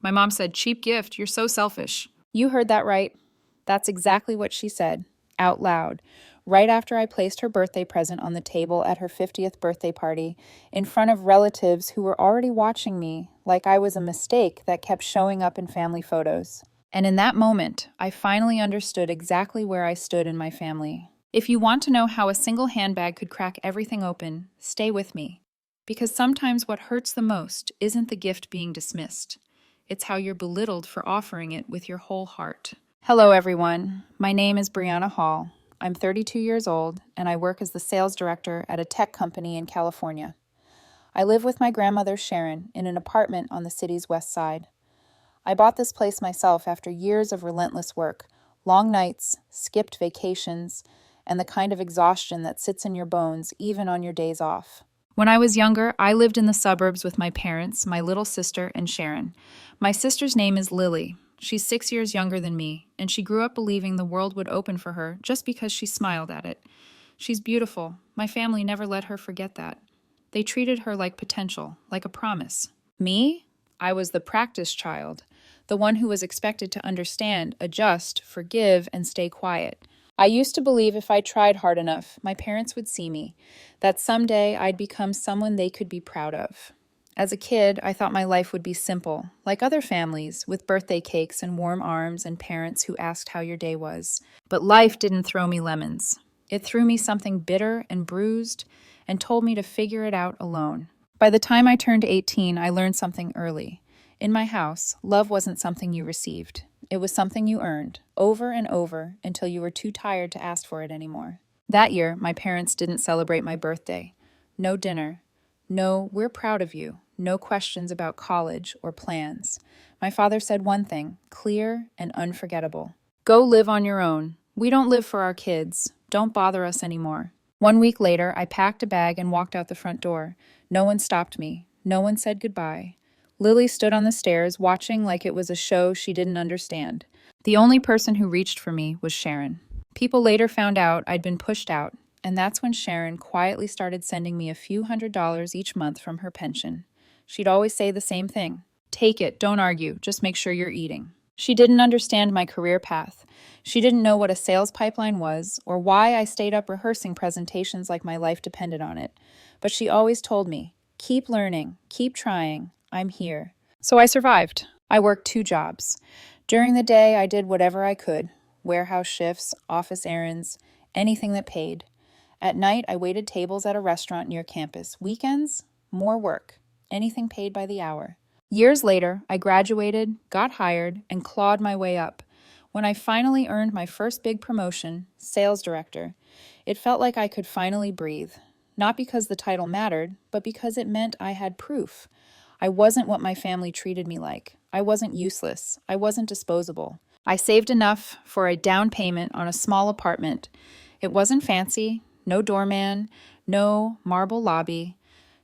My mom said, "Cheap gift, you're so selfish." You heard that right. That's exactly what she said, out loud, right after I placed her birthday present on the table at her 50th birthday party, in front of relatives who were already watching me like I was a mistake that kept showing up in family photos. And in that moment, I finally understood exactly where I stood in my family. If you want to know how a single handbag could crack everything open, stay with me. Because sometimes what hurts the most isn't the gift being dismissed. It's how you're belittled for offering it with your whole heart. Hello, everyone. My name is Brianna Hall. I'm 32 years old, and I work as the sales director at a tech company in California. I live with my grandmother, Sharon, in an apartment on the city's west side. I bought this place myself after years of relentless work, long nights, skipped vacations, and the kind of exhaustion that sits in your bones even on your days off. When I was younger, I lived in the suburbs with my parents, my little sister, and Sharon. My sister's name is Lily. She's 6 years younger than me, and she grew up believing the world would open for her just because she smiled at it. She's beautiful. My family never let her forget that. They treated her like potential, like a promise. Me? I was the practice child, the one who was expected to understand, adjust, forgive, and stay quiet. I used to believe if I tried hard enough, my parents would see me, that someday I'd become someone they could be proud of. As a kid, I thought my life would be simple, like other families, with birthday cakes and warm arms and parents who asked how your day was. But life didn't throw me lemons. It threw me something bitter and bruised and told me to figure it out alone. By the time I turned 18, I learned something early. In my house, love wasn't something you received. It was something you earned, over and over, until you were too tired to ask for it anymore. That year, my parents didn't celebrate my birthday. No dinner. No, we're proud of you. No questions about college or plans. My father said one thing, clear and unforgettable. Go live on your own. We don't live for our kids. Don't bother us anymore. 1 week later, I packed a bag and walked out the front door. No one stopped me. No one said goodbye. Lily stood on the stairs, watching like it was a show she didn't understand. The only person who reached for me was Sharon. People later found out I'd been pushed out, and that's when Sharon quietly started sending me a few $100s each month from her pension. She'd always say the same thing. Take it, don't argue, just make sure you're eating. She didn't understand my career path. She didn't know what a sales pipeline was or why I stayed up rehearsing presentations like my life depended on it. But she always told me, keep learning, keep trying, I'm here. So I survived. I worked 2 jobs. During the day, I did whatever I could, warehouse shifts, office errands, anything that paid. At night, I waited tables at a restaurant near campus. Weekends, more work, anything paid by the hour. Years later, I graduated, got hired, and clawed my way up. When I finally earned my first big promotion, sales director, it felt like I could finally breathe. Not because the title mattered, but because it meant I had proof. I wasn't what my family treated me like. I wasn't useless. I wasn't disposable. I saved enough for a down payment on a small apartment. It wasn't fancy, no doorman, no marble lobby,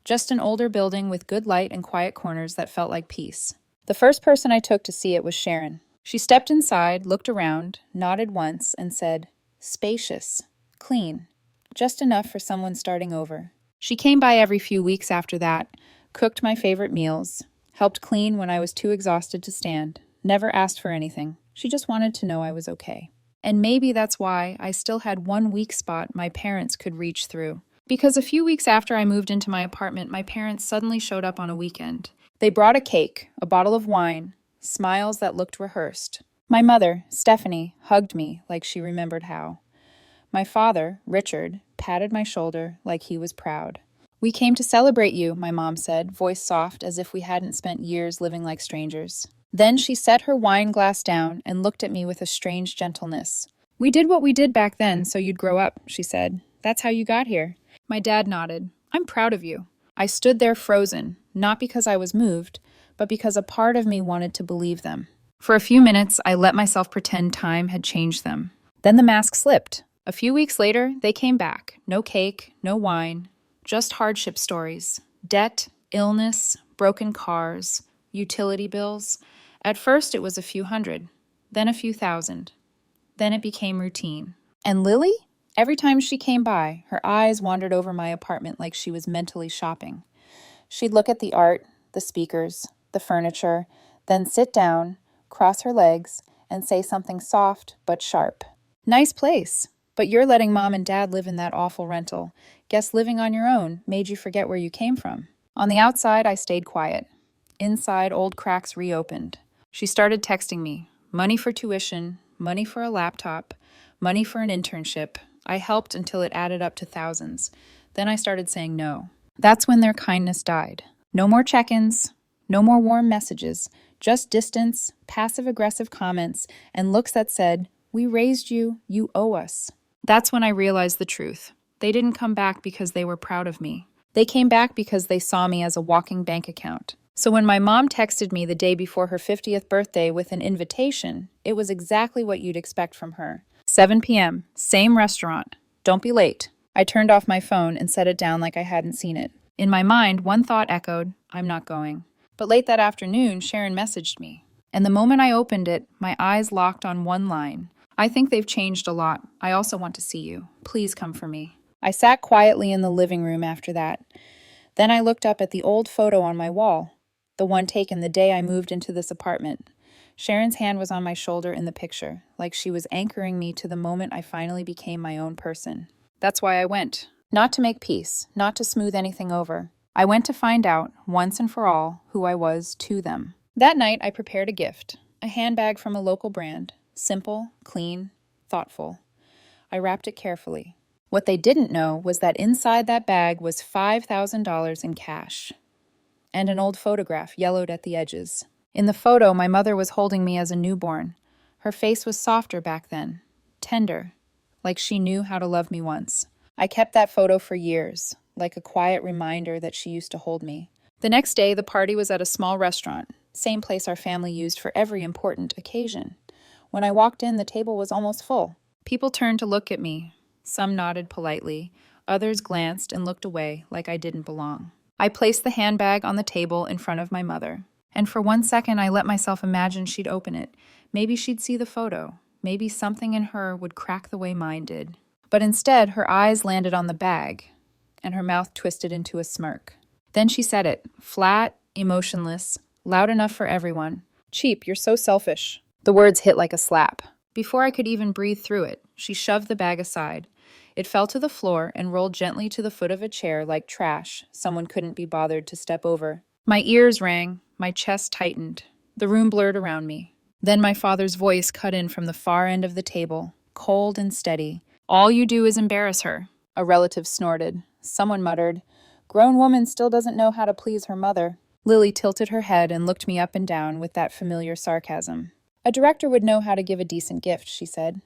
just an older building with good light and quiet corners that felt like peace. The first person I took to see it was Sharon. She stepped inside, looked around, nodded once, and said, spacious, clean, just enough for someone starting over. She came by every few weeks after that, cooked my favorite meals, helped clean when I was too exhausted to stand, never asked for anything. She just wanted to know I was okay. And maybe that's why I still had one weak spot my parents could reach through. Because a few weeks after I moved into my apartment, my parents suddenly showed up on a weekend. They brought a cake, a bottle of wine, smiles that looked rehearsed. My mother, Stephanie, hugged me like she remembered how. My father, Richard, patted my shoulder like he was proud. We came to celebrate you, my mom said, voice soft as if we hadn't spent years living like strangers. Then she set her wine glass down and looked at me with a strange gentleness. We did what we did back then so you'd grow up, she said. That's how you got here. My dad nodded. I'm proud of you. I stood there frozen, not because I was moved, but because a part of me wanted to believe them. For a few minutes, I let myself pretend time had changed them. Then the mask slipped. A few weeks later, they came back. No cake, no wine, just hardship stories. Debt, illness, broken cars, utility bills. At first, it was a few hundred, then a few thousand. Then it became routine. And Lily? Every time she came by, her eyes wandered over my apartment like she was mentally shopping. She'd look at the art, the speakers, the furniture, then sit down, cross her legs, and say something soft but sharp. Nice place, but you're letting Mom and Dad live in that awful rental. Guess living on your own made you forget where you came from. On the outside, I stayed quiet. Inside, old cracks reopened. She started texting me. Money for tuition, money for a laptop, money for an internship. I helped until it added up to thousands. Then I started saying no. That's when their kindness died. No more check-ins, no more warm messages, just distance, passive-aggressive comments, and looks that said, "We raised you, you owe us." That's when I realized the truth. They didn't come back because they were proud of me. They came back because they saw me as a walking bank account. So when my mom texted me the day before her 50th birthday with an invitation, it was exactly what you'd expect from her. 7 p.m., same restaurant. Don't be late. I turned off my phone and set it down like I hadn't seen it. In my mind, one thought echoed, I'm not going. But late that afternoon, Sharon messaged me. And the moment I opened it, my eyes locked on one line. I think they've changed a lot. I also want to see you. Please come for me. I sat quietly in the living room after that. Then I looked up at the old photo on my wall, the one taken the day I moved into this apartment. Sharon's hand was on my shoulder in the picture, like she was anchoring me to the moment I finally became my own person. That's why I went. Not to make peace, not to smooth anything over. I went to find out, once and for all, who I was to them. That night, I prepared a gift, a handbag from a local brand. Simple, clean, thoughtful. I wrapped it carefully. What they didn't know was that inside that bag was $5,000 in cash. And an old photograph yellowed at the edges. In the photo, my mother was holding me as a newborn. Her face was softer back then, tender, like she knew how to love me once. I kept that photo for years, like a quiet reminder that she used to hold me. The next day, the party was at a small restaurant, same place our family used for every important occasion. When I walked in, the table was almost full. People turned to look at me. Some nodded politely. Others glanced and looked away like I didn't belong. I placed the handbag on the table in front of my mother. And for 1 second, I let myself imagine she'd open it. Maybe she'd see the photo. Maybe something in her would crack the way mine did. But instead, her eyes landed on the bag, and her mouth twisted into a smirk. Then she said it, flat, emotionless, loud enough for everyone. "Cheap, you're so selfish." The words hit like a slap. Before I could even breathe through it, she shoved the bag aside. It fell to the floor and rolled gently to the foot of a chair like trash someone couldn't be bothered to step over. My ears rang, my chest tightened. The room blurred around me. Then my father's voice cut in from the far end of the table, cold and steady. "All you do is embarrass her." A relative snorted. Someone muttered, "Grown woman still doesn't know how to please her mother." Lily tilted her head and looked me up and down with that familiar sarcasm. "A director would know how to give a decent gift," she said.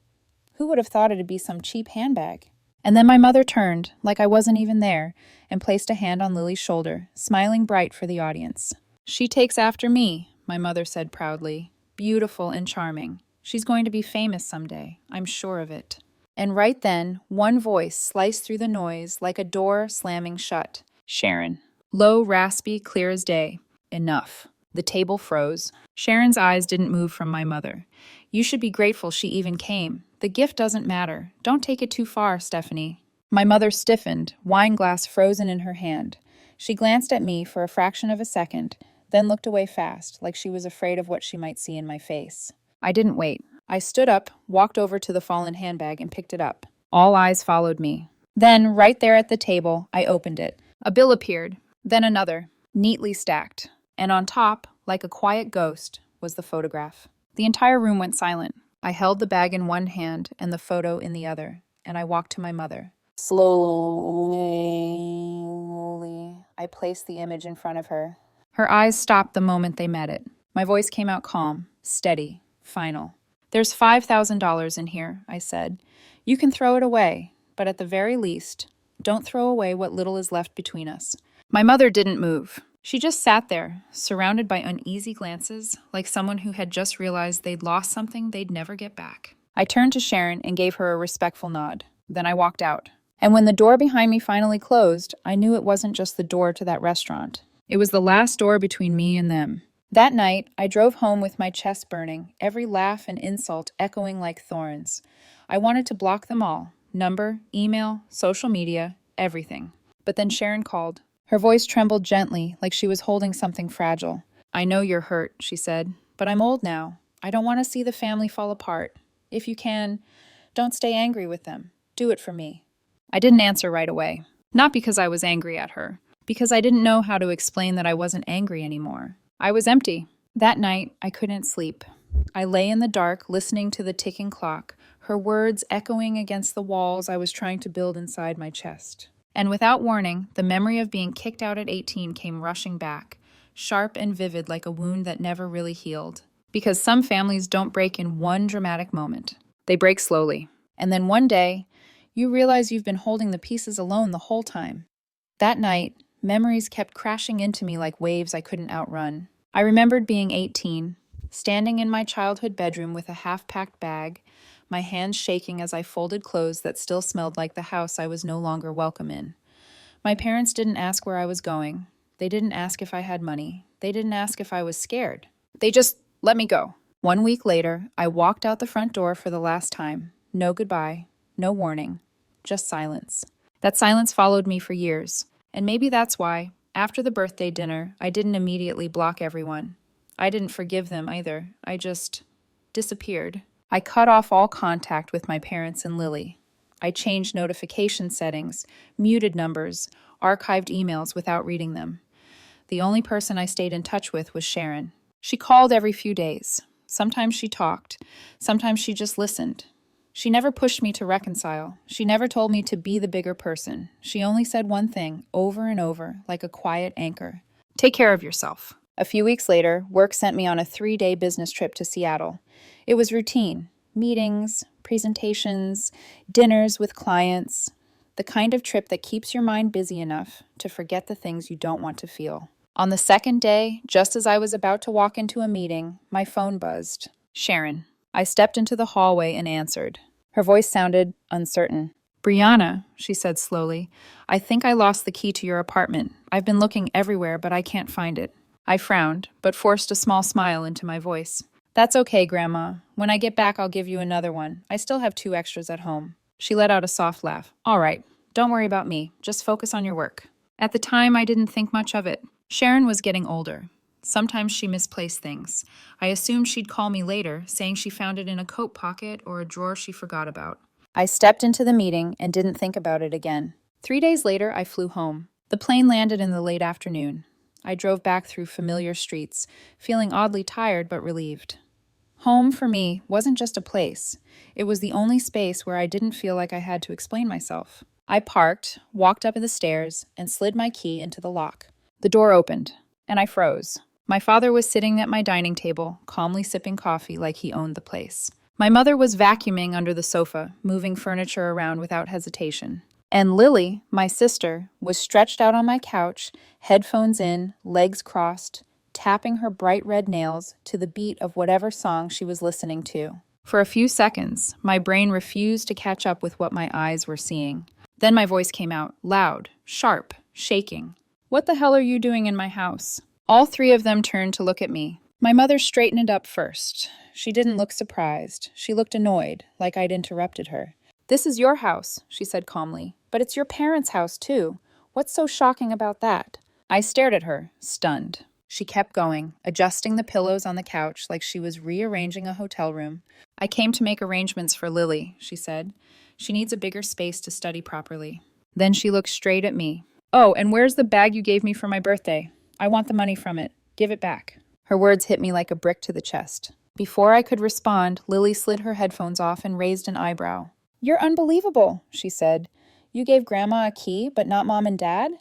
"Who would have thought it'd be some cheap handbag?" And then my mother turned, like I wasn't even there, and placed a hand on Lily's shoulder, smiling bright for the audience. "She takes after me," my mother said proudly. "Beautiful and charming. She's going to be famous someday. I'm sure of it." And right then, one voice sliced through the noise like a door slamming shut. "Sharon." Low, raspy, clear as day. Enough. The table froze. Sharon's eyes didn't move from my mother. "You should be grateful she even came. The gift doesn't matter. Don't take it too far, Stephanie." My mother stiffened, wine glass frozen in her hand. She glanced at me for a fraction of a second, then looked away fast, like she was afraid of what she might see in my face. I didn't wait. I stood up, walked over to the fallen handbag, and picked it up. All eyes followed me. Then, right there at the table, I opened it. A bill appeared, then another, neatly stacked. And on top, like a quiet ghost, was the photograph. The entire room went silent. I held the bag in one hand and the photo in the other, and I walked to my mother. Slowly, I placed the image in front of her. Her eyes stopped the moment they met it. My voice came out calm, steady, final. "There's $5,000 in here," I said. "You can throw it away, but at the very least, don't throw away what little is left between us." My mother didn't move. She just sat there, surrounded by uneasy glances, like someone who had just realized they'd lost something they'd never get back. I turned to Sharon and gave her a respectful nod. Then I walked out. And when the door behind me finally closed, I knew it wasn't just the door to that restaurant. It was the last door between me and them. That night, I drove home with my chest burning, every laugh and insult echoing like thorns. I wanted to block them all. Number, email, social media, everything. But then Sharon called. Her voice trembled gently, like she was holding something fragile. I know you're hurt, she said, but I'm old now. I don't want to see the family fall apart. If you can, don't stay angry with them. Do it for me. I didn't answer right away. Not because I was angry at her, because I didn't know how to explain that I wasn't angry anymore. I was empty. That night, I couldn't sleep. I lay in the dark, listening to the ticking clock, her words echoing against the walls I was trying to build inside my chest. And without warning, the memory of being kicked out at 18 came rushing back, sharp and vivid like a wound that never really healed. Because some families don't break in one dramatic moment. They break slowly. And then one day, you realize you've been holding the pieces alone the whole time. That night, memories kept crashing into me like waves I couldn't outrun. I remembered being 18, standing in my childhood bedroom with a half-packed bag, my hands shaking as I folded clothes that still smelled like the house I was no longer welcome in. My parents didn't ask where I was going. They didn't ask if I had money. They didn't ask if I was scared. They just let me go. 1 week later, I walked out the front door for the last time. No goodbye, no warning, just silence. That silence followed me for years, and maybe that's why, after the birthday dinner, I didn't immediately block everyone. I didn't forgive them either. I just disappeared. I cut off all contact with my parents and Lily. I changed notification settings, muted numbers, archived emails without reading them. The only person I stayed in touch with was Sharon. She called every few days. Sometimes she talked. Sometimes she just listened. She never pushed me to reconcile. She never told me to be the bigger person. She only said one thing, over and over, like a quiet anchor. Take care of yourself. A few weeks later, work sent me on a 3-day business trip to Seattle. It was routine. Meetings, presentations, dinners with clients. The kind of trip that keeps your mind busy enough to forget the things you don't want to feel. On the second day, just as I was about to walk into a meeting, my phone buzzed. Sharon. I stepped into the hallway and answered. Her voice sounded uncertain. Brianna, she said slowly, I think I lost the key to your apartment. I've been looking everywhere, but I can't find it. I frowned, but forced a small smile into my voice. That's okay, Grandma. When I get back, I'll give you another one. I still have 2 extras at home. She let out a soft laugh. All right, don't worry about me. Just focus on your work. At the time, I didn't think much of it. Sharon was getting older. Sometimes she misplaced things. I assumed she'd call me later, saying she found it in a coat pocket or a drawer she forgot about. I stepped into the meeting and didn't think about it again. 3 days later, I flew home. The plane landed in the late afternoon. I drove back through familiar streets, feeling oddly tired but relieved. Home, for me, wasn't just a place. It was the only space where I didn't feel like I had to explain myself. I parked, walked up the stairs, and slid my key into the lock. The door opened, and I froze. My father was sitting at my dining table, calmly sipping coffee like he owned the place. My mother was vacuuming under the sofa, moving furniture around without hesitation. And Lily, my sister, was stretched out on my couch, headphones in, legs crossed, tapping her bright red nails to the beat of whatever song she was listening to. For a few seconds, my brain refused to catch up with what my eyes were seeing. Then my voice came out, loud, sharp, shaking. What the hell are you doing in my house? All 3 of them turned to look at me. My mother straightened up first. She didn't look surprised. She looked annoyed, like I'd interrupted her. This is your house, she said calmly. But it's your parents' house, too. What's so shocking about that? I stared at her, stunned. She kept going, adjusting the pillows on the couch like she was rearranging a hotel room. I came to make arrangements for Lily, she said. She needs a bigger space to study properly. Then she looked straight at me. Oh, and where's the bag you gave me for my birthday? I want the money from it. Give it back. Her words hit me like a brick to the chest. Before I could respond, Lily slid her headphones off and raised an eyebrow. You're unbelievable, she said. You gave Grandma a key, but not Mom and Dad?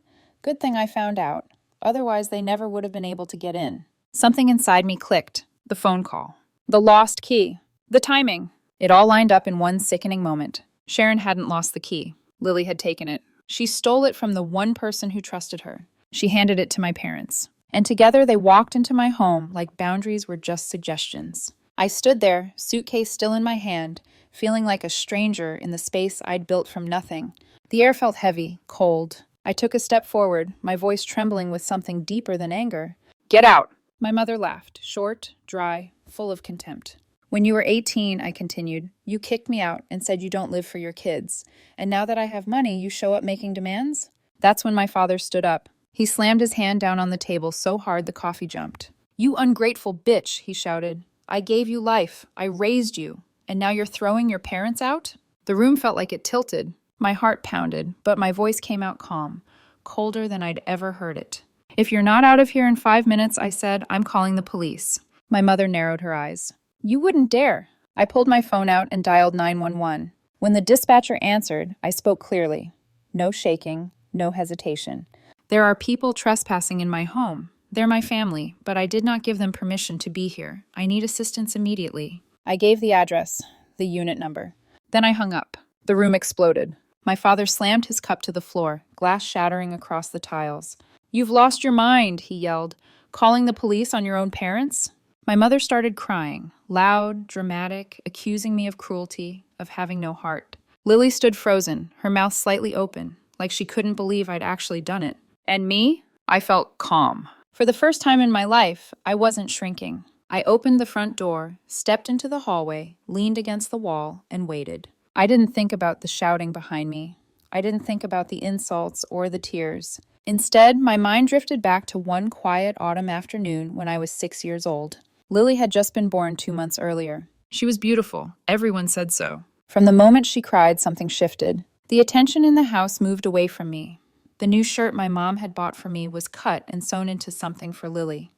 Good thing I found out. Otherwise, they never would have been able to get in. Something inside me clicked. The phone call. The lost key. The timing. It all lined up in one sickening moment. Sharon hadn't lost the key. Lily had taken it. She stole it from the one person who trusted her. She handed it to my parents. And together they walked into my home like boundaries were just suggestions. I stood there, suitcase still in my hand, feeling like a stranger in the space I'd built from nothing. The air felt heavy, cold. I took a step forward, my voice trembling with something deeper than anger. Get out! My mother laughed, short, dry, full of contempt. When you were 18, I continued, you kicked me out and said you don't live for your kids. And now that I have money, you show up making demands? That's when my father stood up. He slammed his hand down on the table so hard the coffee jumped. "You ungrateful bitch," he shouted. "I gave you life. I raised you. And now you're throwing your parents out?" The room felt like it tilted. My heart pounded, but my voice came out calm, colder than I'd ever heard it. "If you're not out of here in 5 minutes," I said, "I'm calling the police." My mother narrowed her eyes. "You wouldn't dare." I pulled my phone out and dialed 911. When the dispatcher answered, I spoke clearly. No shaking, no hesitation. "There are people trespassing in my home. They're my family, but I did not give them permission to be here. I need assistance immediately." I gave the address, the unit number. Then I hung up. The room exploded. My father slammed his cup to the floor, glass shattering across the tiles. "You've lost your mind," he yelled. "Calling the police on your own parents?" My mother started crying, loud, dramatic, accusing me of cruelty, of having no heart. Lily stood frozen, her mouth slightly open, like she couldn't believe I'd actually done it. And me? I felt calm. For the first time in my life, I wasn't shrinking. I opened the front door, stepped into the hallway, leaned against the wall, and waited. I didn't think about the shouting behind me. I didn't think about the insults or the tears. Instead, my mind drifted back to one quiet autumn afternoon when I was 6 years old. Lily had just been born 2 months earlier. She was beautiful. Everyone said so. From the moment she cried, something shifted. The attention in the house moved away from me. The new shirt my mom had bought for me was cut and sewn into something for Lily.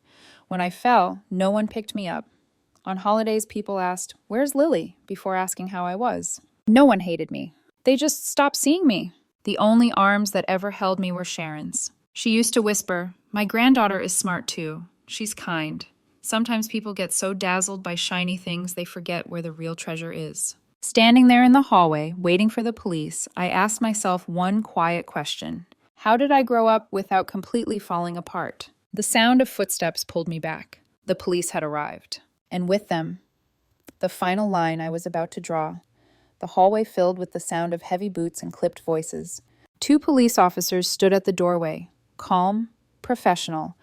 When I fell, no one picked me up. On holidays, people asked, "Where's Lily?" before asking how I was. No one hated me. They just stopped seeing me. The only arms that ever held me were Sharon's. She used to whisper, "My granddaughter is smart too. She's kind." Sometimes people get so dazzled by shiny things they forget where the real treasure is. Standing there in the hallway, waiting for the police, I asked myself one quiet question. How did I grow up without completely falling apart? The sound of footsteps pulled me back. The police had arrived. And with them, the final line I was about to draw. The hallway filled with the sound of heavy boots and clipped voices. 2 police officers stood at the doorway, calm, professional,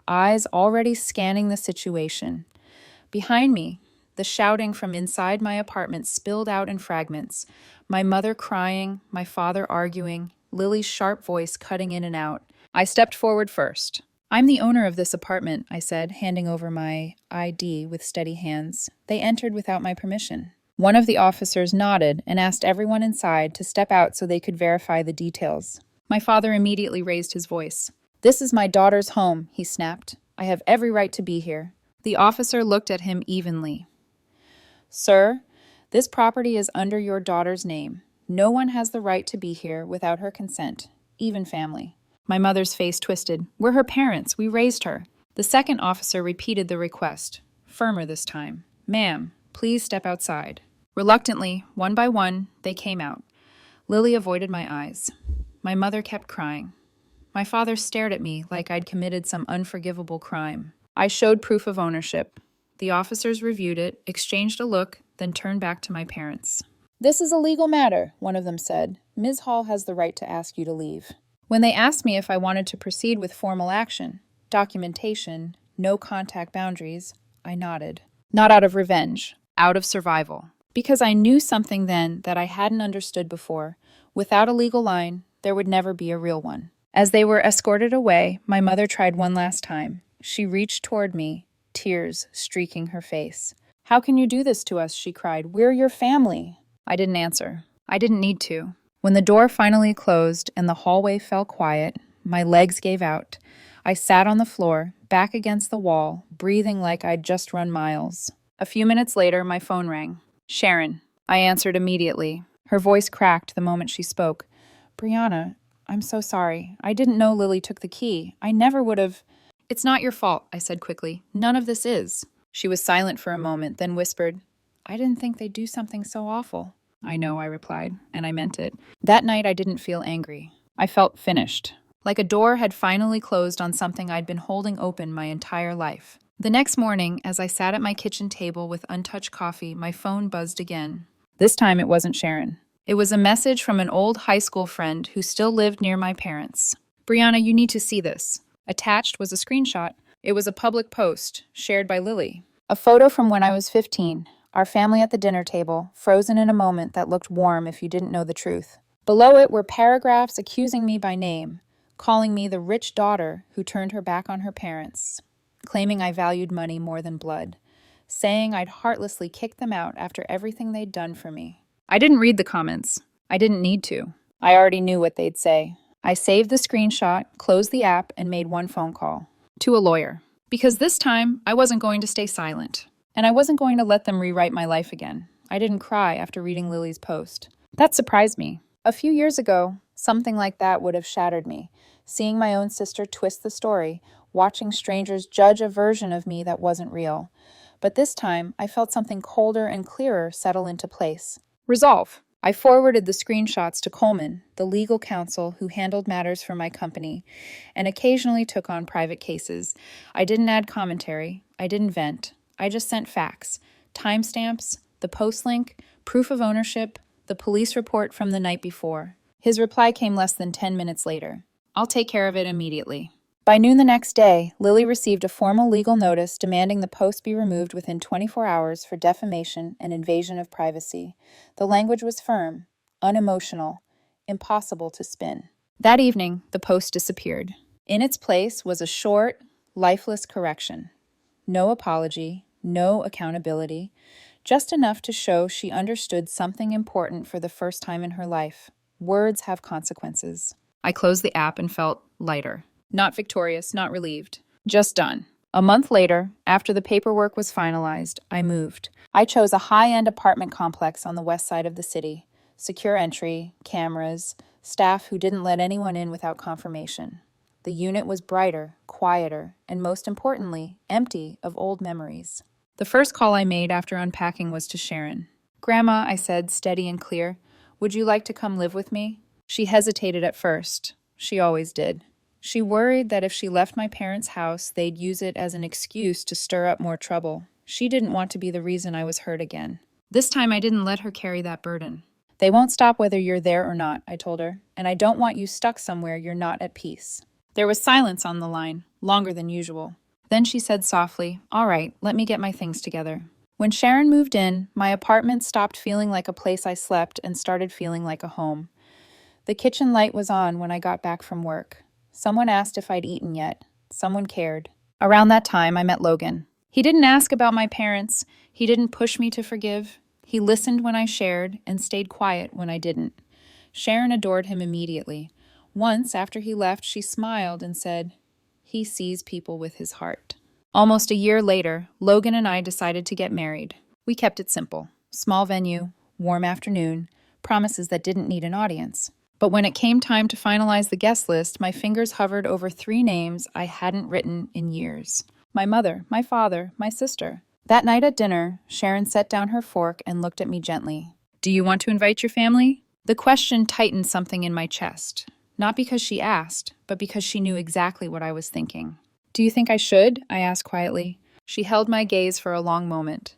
eyes already scanning the situation. Behind me, the shouting from inside my apartment spilled out in fragments. My mother crying, my father arguing, Lily's sharp voice cutting in and out. I stepped forward first. "I'm the owner of this apartment," I said, handing over my ID with steady hands. They entered without my permission. One of the officers nodded and asked everyone inside to step out so they could verify the details. My father immediately raised his voice. "This is my daughter's home," he snapped. "I have every right to be here." The officer looked at him evenly. "Sir, this property is under your daughter's name. No one has the right to be here without her consent, even family." My mother's face twisted. "We're her parents. We raised her." The second officer repeated the request, firmer this time. "Ma'am, please step outside." Reluctantly, one by one, they came out. Lily avoided my eyes. My mother kept crying. My father stared at me like I'd committed some unforgivable crime. I showed proof of ownership. The officers reviewed it, exchanged a look, then turned back to my parents. "This is a legal matter," one of them said. "Ms. Hall has the right to ask you to leave." When they asked me if I wanted to proceed with formal action, documentation, no contact boundaries, I nodded. Not out of revenge, out of survival. Because I knew something then that I hadn't understood before. Without a legal line, there would never be a real one. As they were escorted away, my mother tried one last time. She reached toward me, tears streaking her face. "How can you do this to us?" she cried. "We're your family." I didn't answer. I didn't need to. When the door finally closed and the hallway fell quiet, my legs gave out. I sat on the floor, back against the wall, breathing like I'd just run miles. A few minutes later, my phone rang. "Sharon." I answered immediately. Her voice cracked the moment she spoke. "Brianna, I'm so sorry. I didn't know Lily took the key. I never would have—" "It's not your fault," I said quickly. "None of this is." She was silent for a moment, then whispered, "I didn't think they'd do something so awful." "I know," I replied, and I meant it. That night I didn't feel angry. I felt finished. Like a door had finally closed on something I'd been holding open my entire life. The next morning, as I sat at my kitchen table with untouched coffee, my phone buzzed again. This time it wasn't Sharon. It was a message from an old high school friend who still lived near my parents. "Brianna, you need to see this." Attached was a screenshot. It was a public post, shared by Lily. A photo from when I was 15, our family at the dinner table, frozen in a moment that looked warm if you didn't know the truth. Below it were paragraphs accusing me by name, calling me the rich daughter who turned her back on her parents. claiming I valued money more than blood, saying I'd heartlessly kicked them out after everything they'd done for me. I didn't read the comments. I didn't need to. I already knew what they'd say. I saved the screenshot, closed the app, and made one phone call. To a lawyer. Because this time, I wasn't going to stay silent. And I wasn't going to let them rewrite my life again. I didn't cry after reading Lily's post. That surprised me. A few years ago, something like that would have shattered me. Seeing my own sister twist the story, watching strangers judge a version of me that wasn't real. But this time, I felt something colder and clearer settle into place. Resolve. I forwarded the screenshots to Coleman, the legal counsel who handled matters for my company, and occasionally took on private cases. I didn't add commentary. I didn't vent. I just sent facts, timestamps, the post link, proof of ownership, the police report from the night before. His reply came less than 10 minutes later. I'll take care of it immediately. By noon the next day, Lily received a formal legal notice demanding the post be removed within 24 hours for defamation and invasion of privacy. The language was firm, unemotional, impossible to spin. That evening, the post disappeared. In its place was a short, lifeless correction. No apology, no accountability, just enough to show she understood something important for the first time in her life. Words have consequences. I closed the app and felt lighter. Not victorious, not relieved. Just done. A month later, after the paperwork was finalized, I moved. I chose a high-end apartment complex on the west side of the city. Secure entry, cameras, staff who didn't let anyone in without confirmation. The unit was brighter, quieter, and most importantly, empty of old memories. The first call I made after unpacking was to Sharon. "Grandma," I said, steady and clear, "would you like to come live with me?" She hesitated at first. She always did. She worried that if she left my parents' house, they'd use it as an excuse to stir up more trouble. She didn't want to be the reason I was hurt again. This time I didn't let her carry that burden. "They won't stop whether you're there or not," I told her, "and I don't want you stuck somewhere you're not at peace." There was silence on the line, longer than usual. Then she said softly, "All right, let me get my things together." When Sharon moved in, my apartment stopped feeling like a place I slept and started feeling like a home. The kitchen light was on when I got back from work. Someone asked if I'd eaten yet. Someone cared. Around that time, I met Logan. He didn't ask about my parents. He didn't push me to forgive. He listened when I shared and stayed quiet when I didn't. Sharon adored him immediately. Once, after he left, she smiled and said, "He sees people with his heart." Almost a year later, Logan and I decided to get married. We kept it simple. Small venue, warm afternoon, promises that didn't need an audience. But when it came time to finalize the guest list, my fingers hovered over 3 names I hadn't written in years. My mother, my father, my sister. That night at dinner, Sharon set down her fork and looked at me gently. "Do you want to invite your family?" The question tightened something in my chest. Not because she asked, but because she knew exactly what I was thinking. "Do you think I should?" I asked quietly. She held my gaze for a long moment.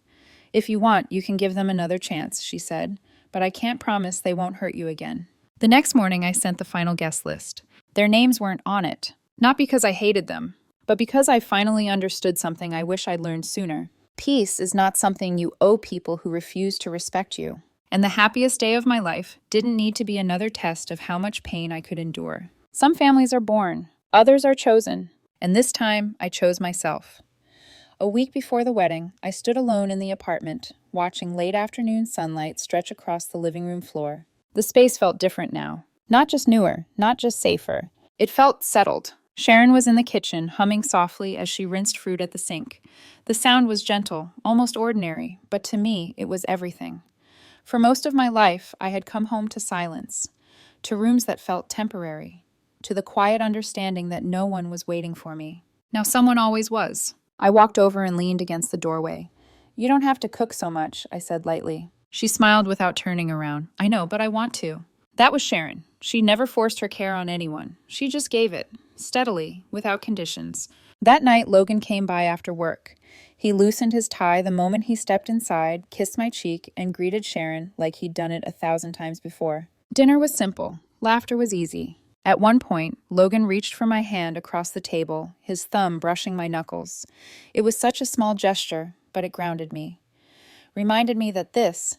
"If you want, you can give them another chance," she said, "but I can't promise they won't hurt you again." The next morning, I sent the final guest list. Their names weren't on it, not because I hated them, but because I finally understood something I wish I'd learned sooner. Peace is not something you owe people who refuse to respect you. And the happiest day of my life didn't need to be another test of how much pain I could endure. Some families are born, others are chosen, and this time I chose myself. A week before the wedding, I stood alone in the apartment, watching late afternoon sunlight stretch across the living room floor. The space felt different now. Not just newer, not just safer. It felt settled. Sharon was in the kitchen, humming softly as she rinsed fruit at the sink. The sound was gentle, almost ordinary, but to me, it was everything. For most of my life, I had come home to silence, to rooms that felt temporary, to the quiet understanding that no one was waiting for me. Now someone always was. I walked over and leaned against the doorway. "You don't have to cook so much," I said lightly. She smiled without turning around. "I know, but I want to." That was Sharon. She never forced her care on anyone. She just gave it, steadily, without conditions. That night, Logan came by after work. He loosened his tie the moment he stepped inside, kissed my cheek, and greeted Sharon like he'd done it 1,000 times before. Dinner was simple. Laughter was easy. At one point, Logan reached for my hand across the table, his thumb brushing my knuckles. It was such a small gesture, but it grounded me. Reminded me that this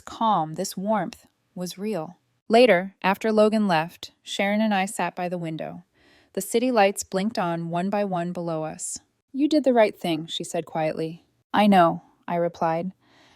calm, this warmth, was real. Later, after Logan left, Sharon and I sat by the window. The city lights blinked on one by one below us. You did the right thing, she said quietly. I know, I replied,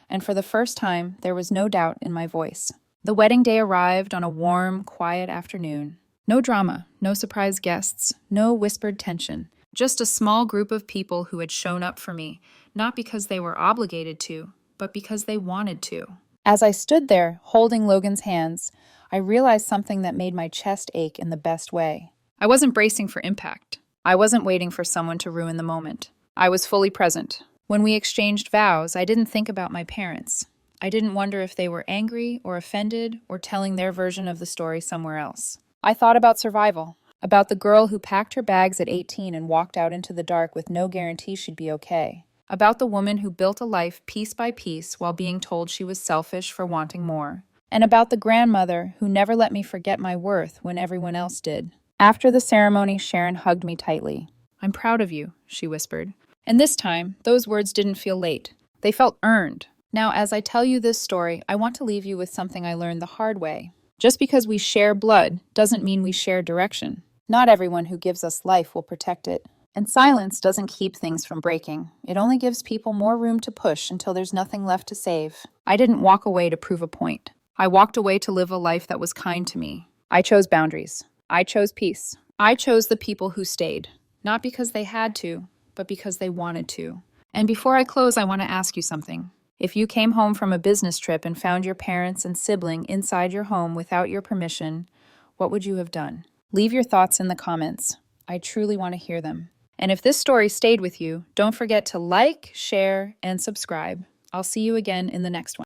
and for the first time there was no doubt in my voice. The wedding day arrived on a warm, quiet afternoon. No drama, no surprise guests, no whispered tension. Just a small group of people who had shown up for me, not because they were obligated to, but because they wanted to. As I stood there, holding Logan's hands, I realized something that made my chest ache in the best way. I wasn't bracing for impact. I wasn't waiting for someone to ruin the moment. I was fully present. When we exchanged vows, I didn't think about my parents. I didn't wonder if they were angry or offended or telling their version of the story somewhere else. I thought about survival, about the girl who packed her bags at 18 and walked out into the dark with no guarantee she'd be okay. About the woman who built a life piece by piece while being told she was selfish for wanting more. And about the grandmother who never let me forget my worth when everyone else did. After the ceremony, Sharon hugged me tightly. I'm proud of you, she whispered. And this time, those words didn't feel late. They felt earned. Now, as I tell you this story, I want to leave you with something I learned the hard way. Just because we share blood doesn't mean we share direction. Not everyone who gives us life will protect it. And silence doesn't keep things from breaking. It only gives people more room to push until there's nothing left to save. I didn't walk away to prove a point. I walked away to live a life that was kind to me. I chose boundaries. I chose peace. I chose the people who stayed. Not because they had to, but because they wanted to. And before I close, I want to ask you something. If you came home from a business trip and found your parents and sibling inside your home without your permission, what would you have done? Leave your thoughts in the comments. I truly want to hear them. And if this story stayed with you, don't forget to like, share, and subscribe. I'll see you again in the next one.